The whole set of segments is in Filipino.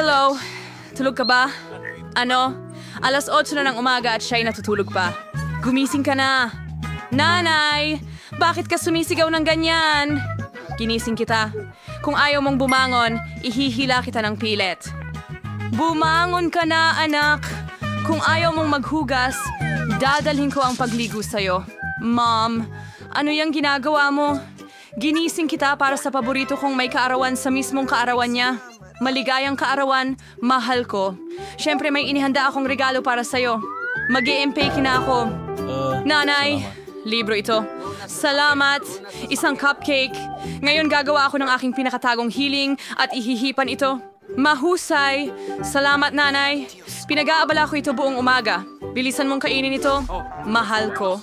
Hello? Tulog ka ba? Ano? Alas 8 na ng umaga at siya'y natutulog pa. Gumising ka na. Nanay! Bakit ka sumisigaw ng ganyan? Ginising kita. Kung ayaw mong bumangon, ihihila kita ng pilit. Bumangon ka na, anak! Kung ayaw mong maghugas, dadalhin ko ang pagligo sa'yo. Mom, ano yung ginagawa mo? Ginising kita para sa paborito kong may kaarawan sa mismong kaarawan niya. Maligayang kaarawan, mahal ko. Siyempre may inihanda akong regalo para sa'yo. Mag-i-empake na ako. Nanay, libro ito. Salamat, isang cupcake. Ngayon gagawa ako ng aking pinakatagong hiling at ihihipan ito. Mahusay. Salamat, nanay. Pinag-aabala ko ito buong umaga. Bilisan mong kainin ito. Mahal ko.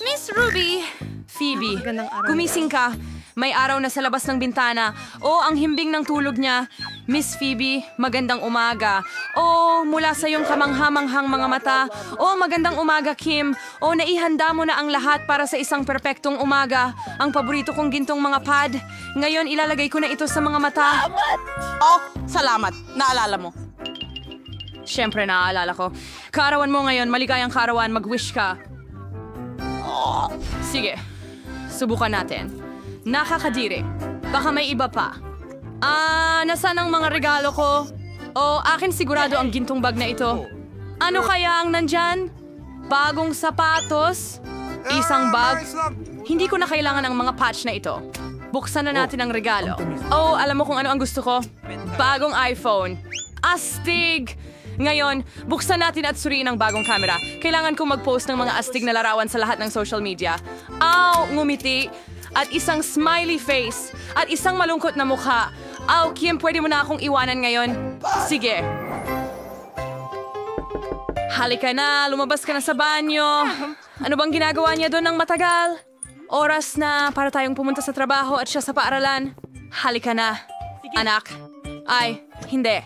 Miss Ruby! Phoebe, gumising ka. May araw na sa labas ng bintana. O, ang himbing ng tulog niya. Miss Phoebe, magandang umaga. O, mula sa iyong kamanghamanghang mga mata. O, magandang umaga, Kim. O, naihanda mo na ang lahat para sa isang perpektong umaga. Ang paborito kong gintong mga pad. Ngayon, ilalagay ko na ito sa mga mata. Salamat! Oh, salamat. Naalala mo. Siyempre, naaalala ko. Kaarawan mo ngayon, maligayang kaarawan, mag-wish ka. Sige, subukan natin. Nakakadiri. Baka may iba pa. Nasaan ang mga regalo ko? O, akin sigurado ang gintong bag na ito. Ano kaya ang nandyan? Bagong sapatos? Isang bag? Hindi ko na kailangan ang mga patch na ito. Buksan na natin ang regalo. Oh, alam mo kung ano ang gusto ko? Bagong iPhone. Astig! Ngayon, buksan natin at suriin ang bagong camera. Kailangan kong mag-post ng mga astig na larawan sa lahat ng social media. Aw, ngumiti! At isang smiley face. At isang malungkot na mukha. Aw, Kim, pwede mo na akong iwanan ngayon? Sige. Halika na, lumabas ka na sa banyo. Ano bang ginagawa niya doon ng matagal? Oras na para tayong pumunta sa trabaho at siya sa paaralan. Halika na, anak. Ay, hindi.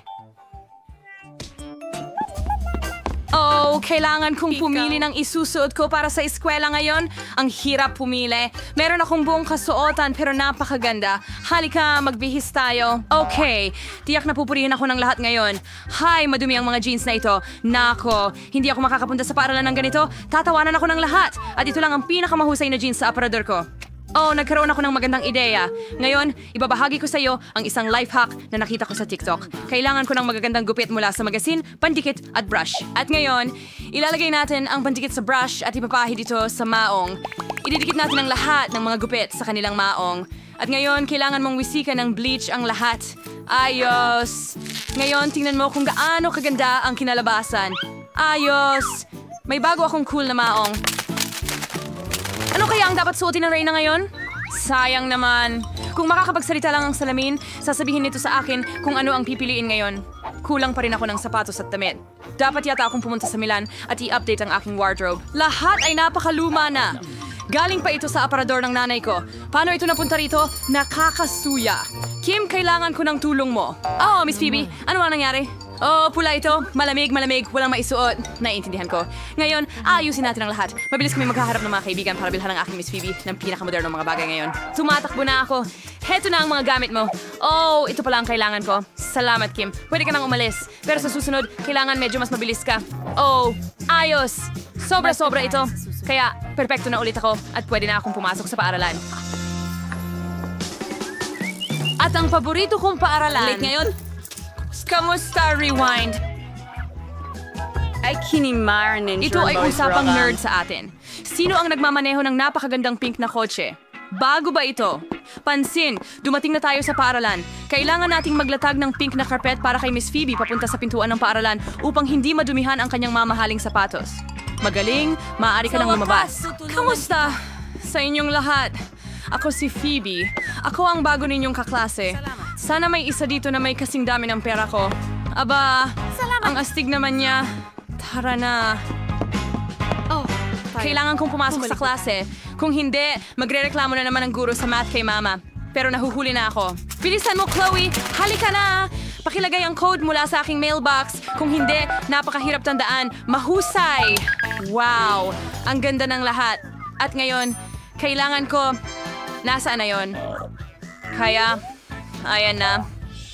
Oh, kailangan kong pumili ng isusuot ko para sa eskwela ngayon. Ang hirap pumili. Meron akong buong kasuotan pero napakaganda. Halika, magbihis tayo. Okay, tiyak na pupurihin ako ng lahat ngayon. Hay, madumi ang mga jeans na ito. Nako, hindi ako makakapunta sa paaralan ng ganito. Tatawanan ako ng lahat. At ito lang ang pinakamahusay na jeans sa aparador ko. Oh, nagkaroon ako ng magandang ideya. Ngayon, ibabahagi ko sa iyo ang isang life hack na nakita ko sa TikTok. Kailangan ko ng magagandang gupit mula sa magasin, pandikit at brush. At ngayon, ilalagay natin ang pandikit sa brush at ipapahid ito sa maong. Ididikit natin ang lahat ng mga gupit sa kanilang maong. At ngayon, kailangan mong wisikan ng bleach ang lahat. Ayos! Ngayon, tingnan mo kung gaano kaganda ang kinalabasan. Ayos! May bago akong cool na maong. Ano kaya ang dapat suotin ng Reyna ngayon? Sayang naman. Kung makakapagsalita lang ang salamin, sasabihin nito sa akin kung ano ang pipiliin ngayon. Kulang pa rin ako ng sapatos at damit. Dapat yata akong pumunta sa Milan at i-update ang aking wardrobe. Lahat ay napakaluma na. Galing pa ito sa aparador ng nanay ko. Paano ito napunta rito? Nakakasuya. Kim, kailangan ko ng tulong mo. Oh, Miss Phoebe, ano ang nangyari? Oh, pula ito. Malamig, walang maisuot. Naiintindihan ko. Ngayon, ayusin natin ang lahat. Mabilis kami magkaharap ng mga kaibigan para bilhan ng aking Miss Phoebe ng pinakamodernong mga bagay ngayon. Tumatakbo na ako. Heto na ang mga gamit mo. Oh, ito pala ang kailangan ko. Salamat, Kim. Pwede ka nang umalis. Pero sa susunod, kailangan medyo mas mabilis ka. Oh, ayos. Sobra-sobra ito. Kaya, perpekto na ulit ako at pwede na akong pumasok sa paaralan. At ang paborito kong paaralan... Late ngayon? Kamusta, Rewind? Ay, kinimar ninyo. Ito ay usapang nerd sa atin. Sino ang nagmamaneho ng napakagandang pink na kotse? Bago ba ito? Pansin, dumating na tayo sa paaralan. Kailangan nating maglatag ng pink na carpet para kay Miss Phoebe papunta sa pintuan ng paaralan upang hindi madumihan ang kanyang mamahaling sapatos. Magaling, maaari ka nang lumabas. Kamusta? Sa inyong lahat. Ako si Phoebe. Ako ang bago ninyong kaklase. Sana may isa dito na may kasing dami ng pera ko. Aba, ang astig naman niya. Tara na. Oh, kailangan kong pumasok sa klase. Kung hindi, magrereklamo na naman ang guro sa math kay mama. Pero nahuhuli na ako. Bilisan mo, Chloe! Halika na! Pakilagay ang code mula sa aking mailbox. Kung hindi, napakahirap tandaan. Mahusay! Wow! Ang ganda ng lahat. At ngayon, kailangan ko... Nasaan na yon? Kaya, ayan na.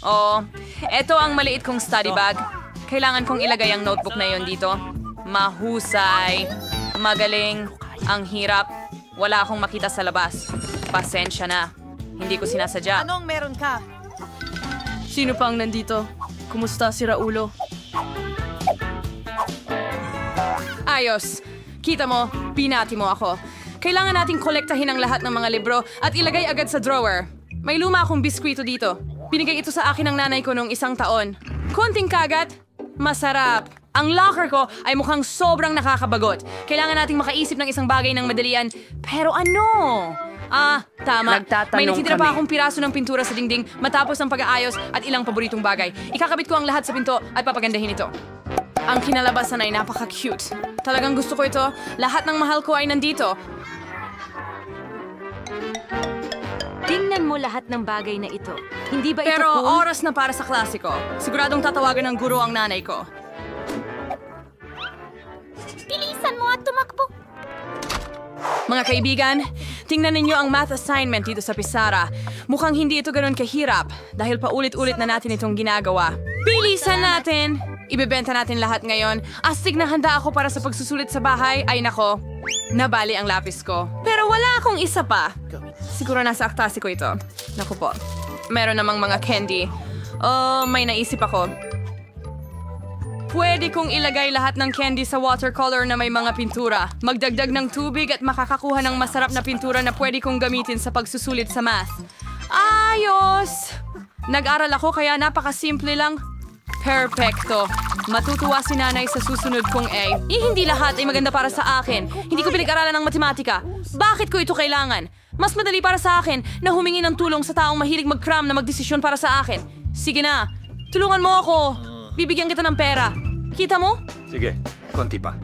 Oo, eto ang maliit kong study bag. Kailangan kong ilagay ang notebook na yon dito. Mahusay. Magaling. Ang hirap. Wala akong makita sa labas. Pasensya na. Hindi ko sinasadya. Anong meron ka? Sino pa ang nandito? Kumusta si Raulo? Ayos. Kita mo, binati mo ako. Kailangan nating kolektahin ang lahat ng mga libro at ilagay agad sa drawer. May luma akong biskwito dito. Binigay ito sa akin ng nanay ko noong 1 taon. Konting kagat, masarap. Ang locker ko ay mukhang sobrang nakakabagot. Kailangan nating makaisip ng isang bagay ng madalian. Pero ano? Tama. Nagtatanong May natitira pa kami. akong piraso ng pintura sa dingding matapos ang pag-aayos at ilang paboritong bagay. Ikakabit ko ang lahat sa pinto at papagandahin ito. Ang kinalabasan ay napaka-cute. Talagang gusto ko ito. Lahat ng mahal ko ay nandito. Tingnan mo lahat ng bagay na ito. Hindi ba ito Pero cool? oras na para sa klasiko. Siguradong tatawagan ng guro ang nanay ko. Bilisan mo at tumakbo. Mga kaibigan, tingnan ninyo ang math assignment dito sa Pisara. Mukhang hindi ito ganoon kahirap dahil paulit-ulit na natin itong ginagawa. Bilisan natin! Ibebenta natin lahat ngayon. Astig na handa ako para sa pagsusulit sa bahay. Ay nako, nabali ang lapis ko. Pero wala akong isa pa. Siguro nasa aktasi ko ito. Naku po, meron namang mga candy. Oh, may naisip ako. Pwede kong ilagay lahat ng candy sa watercolor na may mga pintura. Magdagdag ng tubig at makakakuha ng masarap na pintura na pwede kong gamitin sa pagsusulit sa math. Ayos! Nag-aral ako kaya napakasimple lang. Perfecto. Matutuwa si nanay sa susunod kong A. Hindi lahat ay maganda para sa akin. Hindi ko pinag-aralan ng matematika. Bakit ko ito kailangan? Mas madali para sa akin na humingi ng tulong sa taong mahilig mag-cram na magdesisyon para sa akin. Sige na, tulungan mo ako. Bibigyan kita ng pera. Kita mo? Sige, konti pa.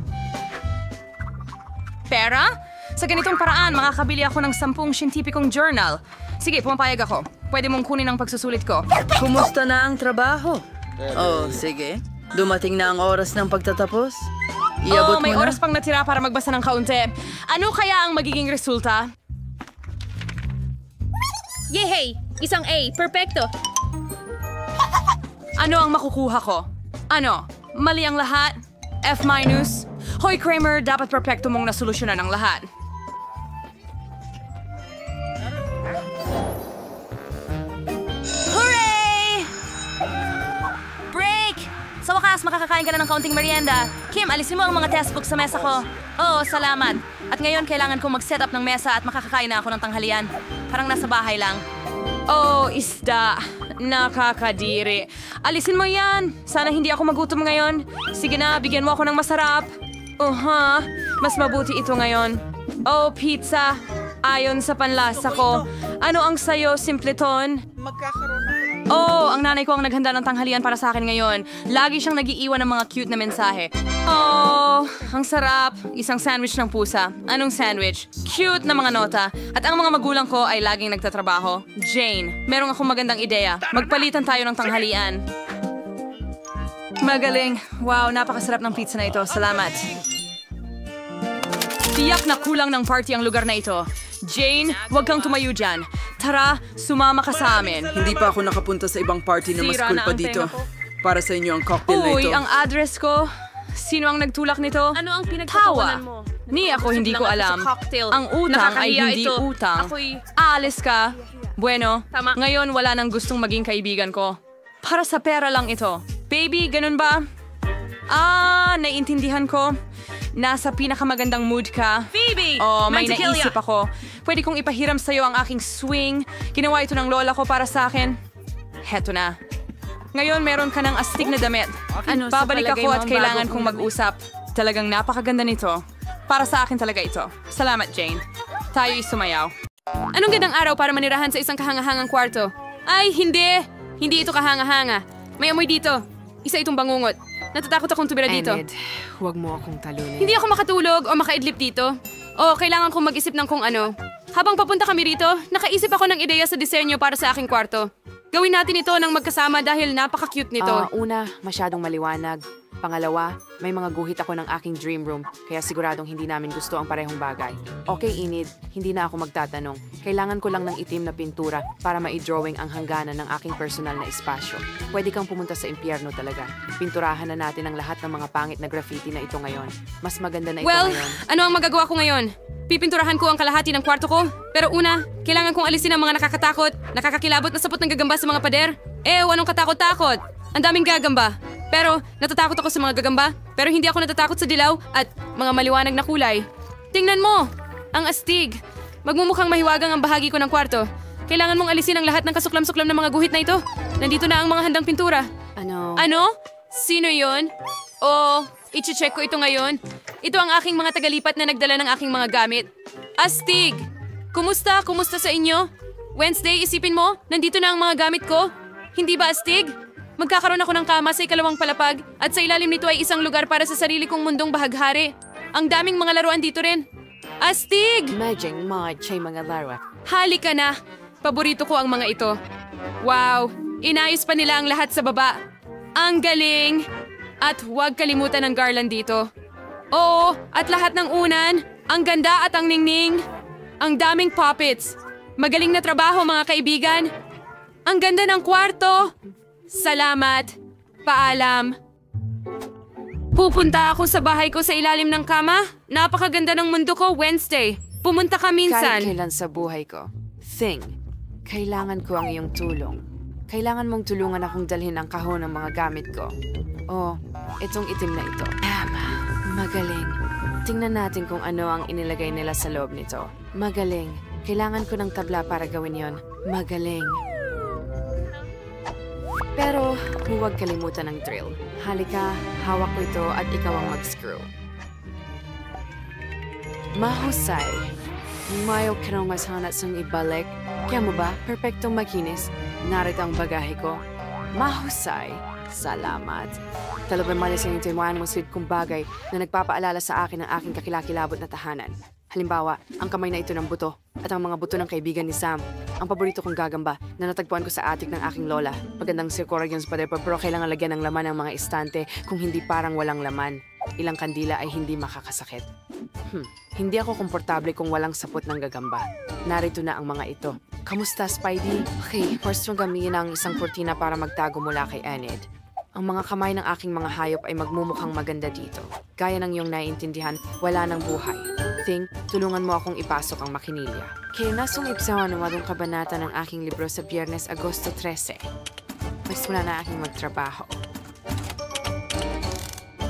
Pera? Sa ganitong paraan, makakabili ako ng 10 siyentipikong journal. Sige, pumapayag ako. Pwede mong kunin ang pagsusulit ko. Kumusta na ang trabaho? Oh, sige. Dumating na ang oras ng pagtatapos? Iabot May mo na? oras pang natira para magbasa ng kaunti. Ano kaya ang magiging resulta? Yehey! Isang A. Perfecto. Ano ang makukuha ko? Ano? Mali ang lahat? F-? Hoy Kramer, dapat perfecto mong nasolusyonan ang lahat. Hooray! Break! Sa wakas, makakakain ka na ng kaunting merienda. Kim, alisin mo ang mga textbook sa mesa ko. Oo, salamat. At ngayon, kailangan kong mag-set up ng mesa at makakakain na ako ng tanghalian. Parang nasa bahay lang. Oh, isda. Nakakadiri. Alisin mo yan. Sana hindi ako magutom ngayon. Sige na, bigyan mo ako ng masarap. Mas mabuti ito ngayon. Oh, pizza. Ayon sa panlasa ko. Ano ang sayo, Simpleton? Magkakaroon ako ng... Oh, ang nanay ko ang naghanda ng tanghalian para sa akin ngayon. Lagi siyang nag-iiwan ng mga cute na mensahe. Oh, ang sarap. Isang sandwich ng pusa. Anong sandwich? Cute na mga nota. At ang mga magulang ko ay laging nagtatrabaho. Jane, merong akong magandang ideya. Magpalitan tayo ng tanghalian. Magaling. Wow, napakasarap ng pizza na ito. Salamat. Tiyak na kulang ng party ang lugar na ito. Jane, huwag kang tumayo dyan. Tara, sumama ka sa amin. Hindi pa ako nakapunta sa ibang party na mas Sira cool na pa ang dito. tenga ko. Para sa inyo ang cocktail na Uy, ito. ang address ko. Sino ang nagtulak nito? Ano ang Tawa. pinagtatawanan mo? Ni ako hindi ko Lang ako alam. sa cocktail. Ang utang ay Nakakahiya hindi ito. utang. Ako'y- Aalis ka. Bueno, Tama. ngayon wala nang gustong maging kaibigan ko. Para sa pera lang ito. Baby, ganun ba? Naiintindihan ko. Nasa pinakamagandang mood ka. Phoebe! Oh, may Mantequilla. naisip ako. Pwede kong ipahiram sa'yo ang aking swing. Ginawa ito ng lola ko para sa akin. Heto na. Ngayon meron ka ng astig na damit. Ano, sa Babalik palagay ako mo at ang kailangan bago kong kong mag-usap. Talagang napakaganda nito. Para sa akin talaga ito. Salamat, Jane. Tayo'y sumayaw. Anong gandang araw para manirahan sa isang kahangahangang kwarto? Ay, hindi! Hindi ito kahanga-hanga. May amoy dito. Isa itong bangungot. Natatakot akong tumira dito. Huwag mo akong talunin. Hindi ako makatulog o makaidlip dito. O kailangan kong mag-isip ng kung ano. Habang papunta kami rito, nakaisip ako ng ideya sa disenyo para sa aking kwarto. Gawin natin ito ng magkasama dahil napaka-cute nito. Una, masyadong maliwanag. Pangalawa, may mga guhit ako ng aking dream room, kaya siguradong hindi namin gusto ang parehong bagay. Okay, Enid, hindi na ako magtatanong. Kailangan ko lang ng itim na pintura para ma-drawing ang hangganan ng aking personal na espasyo. Pwede kang pumunta sa impyerno talaga. Pinturahan na natin ang lahat ng mga pangit na graffiti na ito ngayon. Mas maganda na ito ngayon. Ano ang magagawa ko ngayon? Pipinturahan ko ang kalahati ng kwarto ko. Pero una, kailangan kong alisin ang mga nakakatakot, nakakakilabot na sapot ng gagamba sa mga pader. Anong katakot-takot? Ang daming gagamba. Pero natatakot ako sa mga gagamba. Pero hindi ako natatakot sa dilaw at mga maliwanag na kulay. Tingnan mo! Ang astig. Magmumukhang mahiwagang ang bahagi ko ng kwarto. Kailangan mong alisin ang lahat ng kasuklam-suklam ng mga guhit na ito. Nandito na ang mga handang pintura. Ano? Sino yon? I-check ko ito ngayon. Ito ang aking mga tagalipat na nagdala ng aking mga gamit. Astig! Kumusta? Kumusta sa inyo? Wednesday, isipin mo, nandito na ang mga gamit ko. Hindi ba astig? Magkakaroon ako ng kama sa ikalawang palapag at sa ilalim nito ay isang lugar para sa sarili kong mundong bahaghari. Ang daming mga laruan dito rin. Astig! Imagine mga laro. Halika na! Paborito ko ang mga ito. Wow! Inayos pa nila ang lahat sa baba. Ang galing! At huwag kalimutan ang garland dito. Oo, at lahat ng unan. Ang ganda at ang ningning. Ang daming puppets. Magaling na trabaho mga kaibigan. Ang ganda ng kwarto. Salamat. Paalam. Pupunta ako sa bahay ko sa ilalim ng kama. Napakaganda ng mundo ko, Wednesday. Pumunta ka minsan. Kahit kailan sa buhay ko. Kailangan ko ang iyong tulong. Kailangan mong tulungan akong dalhin ang kahon ng mga gamit ko. Itong itim na ito. Magaling. Tingnan natin kung ano ang inilagay nila sa loob nito. Magaling. Kailangan ko ng tabla para gawin yon. Magaling. Pero huwag kalimutan ng drill. Halika, hawak ko ito at ikaw ang mag-screw. Mahusay. Mayo ka nang mashanat sang ibalik. Kaya mo ba, perpektong makinis? Narito ang bagahe ko. Mahusay. Salamat. Talagang malis ang intimuan mo sid kong bagay na nagpapaalala sa akin ng aking kakilakilabot na tahanan. Halimbawa, ang kamay na ito ng buto at ang mga buto ng kaibigan ni Sam. Ang paborito kong gagamba na natagpuan ko sa attic ng aking lola. Magandang circorians pa pero kailangan lagyan ng laman ng mga estante kung hindi parang walang laman. Ilang kandila ay hindi makakasakit. Hindi ako komportable kung walang sapot ng gagamba. Narito na ang mga ito. Kamusta, Spidey? Okay, first mong gamitin ang isang kurtina para magtago mula kay Enid. Ang mga kamay ng aking mga hayop ay magmumukhang maganda dito. Gaya ng iyong naiintindihan, wala ng buhay. Tulungan mo akong ipasok ang makinilya. Kaya nasungip sa wadong kabanata ng aking libro sa Biyernes, Agosto 13. Magsimula na aking magtrabaho.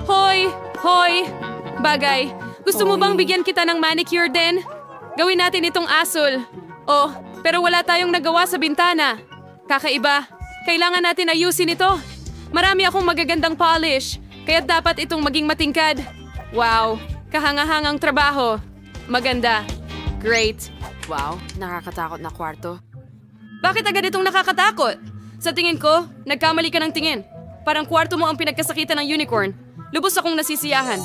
Hoy! Hoy! Bagay, gusto mo bang bigyan kita ng manicure din? Gawin natin itong asul. Pero wala tayong nagawa sa bintana. Kakaiba. Kailangan natin ayusin ito. Marami akong magagandang polish, kaya dapat itong maging matingkad. Wow! Kahanga-hangang trabaho. Maganda. Great. Wow, nakakatakot na kwarto. Bakit agad itong nakakatakot? Sa tingin ko, nagkamali ka ng tingin. Parang kwarto mo ang pinagkasakitan ng unicorn. Lubos akong nasisiyahan.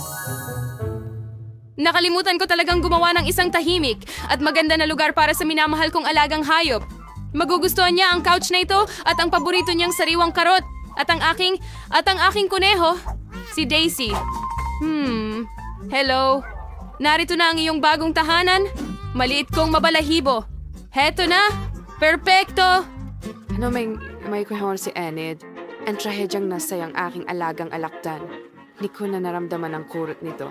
Nakalimutan ko talagang gumawa ng isang tahimik at maganda na lugar para sa minamahal kong alagang hayop. Magugustuhan niya ang couch na ito at ang paborito niyang sariwang karot. At ang aking kuneho, si Daisy. Hello. Narito na ang iyong bagong tahanan. Maliit kong mabalahibo. Heto na. Perpekto. May kuhon si Enid. Ang trahedyang nasa ang aking alagang alakdan. Di ko na naramdaman ang kurot nito.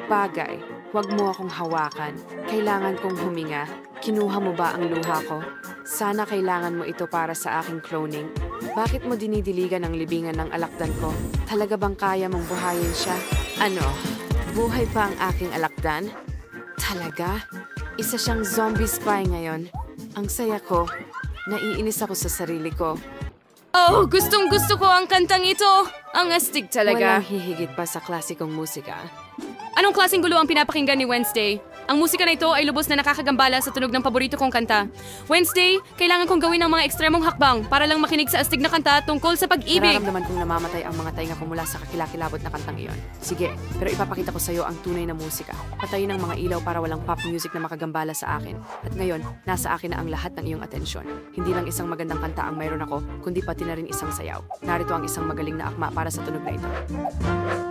Bagay, huwag mo akong hawakan. Kailangan kong huminga. Kinuha mo ba ang luha ko? Sana kailangan mo ito para sa aking cloning. Bakit mo dinidiligan ang libingan ng alakdan ko? Talaga bang kaya mong buhayin siya? Buhay pa ang aking alakdan? Talaga? Isa siyang zombie spy ngayon. Ang saya ko. Naiinis ako sa sarili ko. Gustong-gusto ko ang kantang ito. Ang astig talaga. Walang hihigit pa sa klasikong musika. Anong klaseng gulo ang pinapakinggan ni Wednesday? Ang musika na ito ay lubos na nakakagambala sa tunog ng paborito kong kanta. Wednesday, kailangan kong gawin ang mga ekstremong hakbang para lang makinig sa astig na kanta tungkol sa pag-ibig. Nararamdaman kong namamatay ang mga tainga ko mula sa kakilakilabot na kantang iyon. Sige, pero ipapakita ko sa iyo ang tunay na musika. Patayin ang mga ilaw para walang pop music na makagambala sa akin. At ngayon, nasa akin na ang lahat ng iyong atensyon. Hindi lang isang magandang kanta ang mayroon ako, kundi pati na rin isang sayaw. Narito ang isang magaling na akma para sa tunog na ito.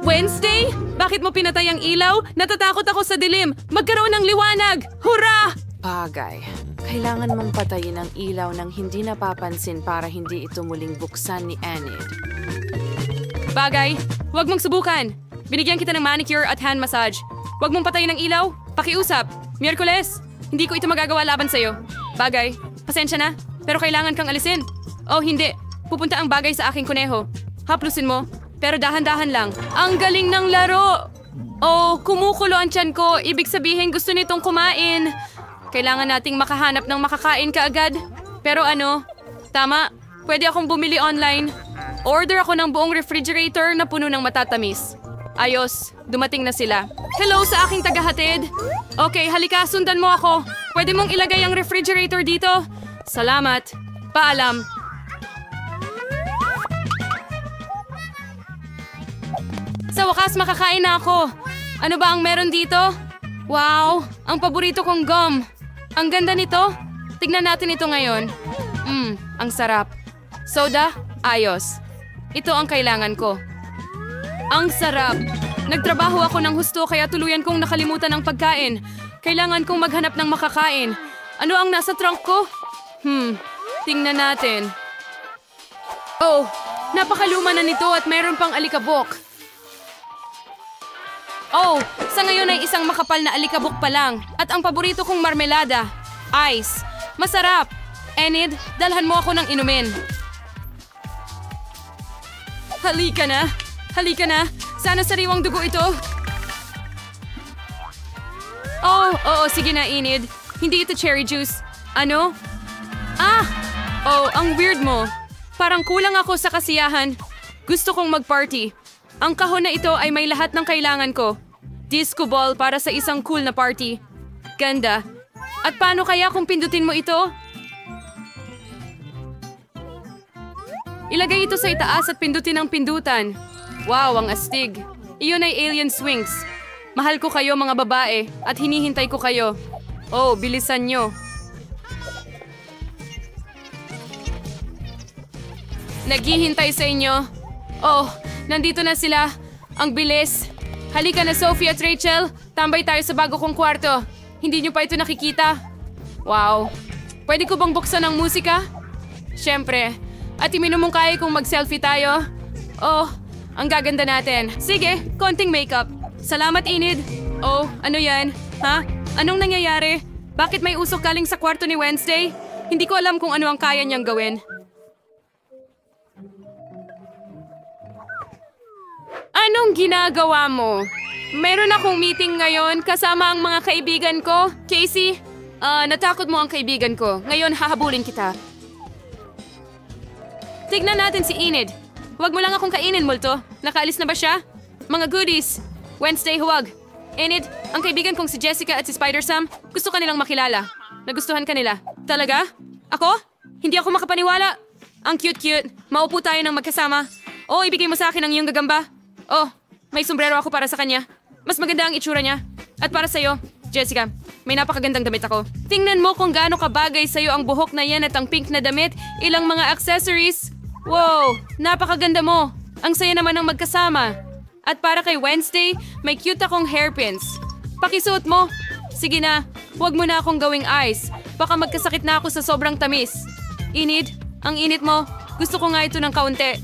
Wednesday? Bakit mo pinatay ang ilaw? Natatakot ako sa dilim. Magkaroon ng liwanag! Hurra! Bagay. Kailangan mong patayin ang ilaw ng hindi napapansin para hindi ito muling buksan ni Enid. Bagay, huwag mong subukan. Binigyan kita ng manicure at hand massage. Huwag mong patayin ang ilaw. Pakiusap. Miyerkules. Hindi ko ito magagawa laban sa'yo. Bagay, pasensya na. Pero kailangan kang alisin. Oh, hindi. Pupunta ang bagay sa aking kuneho. Haplusin mo. Pero dahan-dahan lang. Ang galing ng laro! Oh, kumukulo ang tiyan ko. Ibig sabihin gusto nitong kumain. Kailangan nating makahanap ng makakain kaagad. Pero ano? Tama, pwede akong bumili online. Order ako ng buong refrigerator na puno ng matatamis. Ayos, dumating na sila. Hello sa aking tagahatid. Okay, halika, sundan mo ako. Pwede mong ilagay ang refrigerator dito? Salamat. Paalam. Sa wakas, makakain na ako. Ano ba ang meron dito? Wow, ang paborito kong gum. Ang ganda nito. Tignan natin ito ngayon. Ang sarap. Soda? Ayos. Ito ang kailangan ko. Ang sarap. Nagtrabaho ako ng husto kaya tuluyan kong nakalimutan ang pagkain. Kailangan kong maghanap ng makakain. Ano ang nasa trunk ko? Tingnan natin. Oh, napakaluma na nito at mayroon pang alikabok. Oh, sa ngayon ay isang makapal na alikabok pa lang. At ang paborito kong marmelada, ice. Masarap. Enid, dalhan mo ako ng inumin. Halika na. Halika na. Sana sariwang dugo ito. Oh, oo, sige na, Enid. Hindi ito cherry juice. Ano? Ah! Oh, ang weird mo. Parang kulang ako sa kasiyahan. Gusto kong mag-party. Ang kahon na ito ay may lahat ng kailangan ko. Disco ball para sa isang cool na party. Ganda. At paano kaya kung pindutin mo ito? Ilagay ito sa itaas at pindutin ang pindutan. Wow, ang astig. Iyon ay alien swings. Mahal ko kayo mga babae at hinihintay ko kayo. Oh, bilisan nyo. Naghihintay sa inyo. Oh, nandito na sila. Ang bilis. Halika na, Sophie at Rachel. Tambay tayo sa bago kong kwarto. Hindi nyo pa ito nakikita. Wow. Pwede ko bang buksan ang musika? Siyempre. At iminumungkay kung mag-selfie tayo. Oh, ang gaganda natin. Sige, konting makeup. Salamat, Enid. Oh, ano yan? Ha? Anong nangyayari? Bakit may usok galing sa kwarto ni Wednesday? Hindi ko alam kung ano ang kaya niyang gawin. Anong ginagawa mo? Meron akong meeting ngayon kasama ang mga kaibigan ko. Casey, natakot mo ang kaibigan ko. Ngayon, hahabulin kita. Tignan natin si Enid. Huwag mo lang akong kainin, multo. Nakaalis na ba siya? Mga goodies. Wednesday, huwag. Enid, ang kaibigan kong si Jessica at si Spider-Sam, gusto ka nilang makilala. Nagustuhan ka nila. Talaga? Ako? Hindi ako makapaniwala. Ang cute-cute. Maupo tayo ng magkasama. Oh, ibigay mo sa akin ang iyong gagamba. Oh, may sombrero ako para sa kanya. Mas maganda ang itsura niya. At para sa'yo, Jessica, may napakagandang damit ako. Tingnan mo kung gaano kabagay sa'yo ang buhok na yan at ang pink na damit, ilang mga accessories. Wow, napakaganda mo. Ang saya naman ng magkasama. At para kay Wednesday, may cute akong hairpins. Pakisuot mo. Sige na, huwag mo na akong gawing ice. Baka magkasakit na ako sa sobrang tamis. Enid, ang init mo. Gusto ko nga ito ng kaunti.